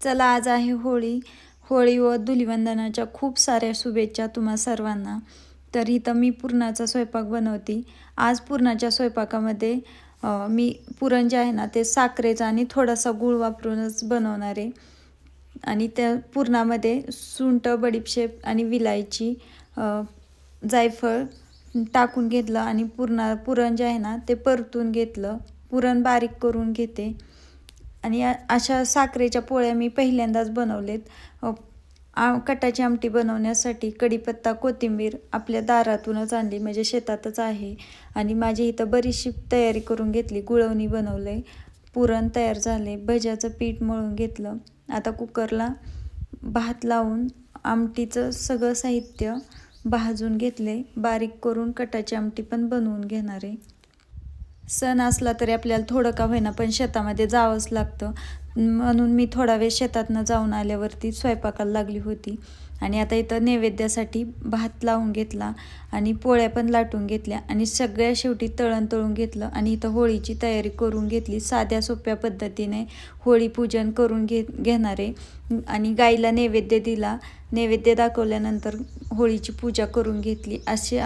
चला आज आहे होळी. होळी व धुलिवंदनाच्या खूप साऱ्या शुभेच्छा तुम्हा सर्वांना. तर इथं मी पुरणाचा स्वयंपाक बनवते. आज पुरणाच्या स्वयंपाकामध्ये मी पुरण जे आहे ना ते साखरेचा आणि थोडासा गूळ वापरूनच बनवणार आहे. आणि त्या पुरणामध्ये सुंठ, बडीशेप आणि विलायची, जायफळ टाकून घेतलं आणि पुरण जे आहे ना ते परतून घेतलं. पुरण बारीक करून घेते. आणि अशा साखरेच्या पोळ्या मी पहिल्यांदाच बनवलेत. कटाची आमटी बनवण्यासाठी कढीपत्ता, कोथिंबीर आपल्या दारातूनच आणली, म्हणजे शेतातच आहे. आणि माझी इथं बरीचशी तयारी करून घेतली. गुळवणी बनवलं आहे, पुरण तयार झाले, भज्याचं पीठ मळून घेतलं. आता कुकरला भात लावून आमटीचं सगळं साहित्य भाजून घेतले. बारीक करून कटाची आमटी पण बनवून घेणार आहे. सण असला तरी आपल्याला थोडं का होईना पण शेतामध्ये जावंच लागतं. म्हणून मी थोडा वेळ शेतातनं जाऊन आल्यावरती स्वयंपाकाला लागली होती. आणि आता इथं नैवेद्यासाठी भात लावून घेतला आणि पोळ्या पण लाटून घेतल्या आणि सगळ्या शेवटी तळून घेतलं. आणि इथं होळीची तयारी करून घेतली. साध्या सोप्या पद्धतीने होळी पूजन करून घेणारे आणि गाईला नैवेद्य दिला. नैवेद्य दाखवल्यानंतर होळीची पूजा करून घेतली. अशी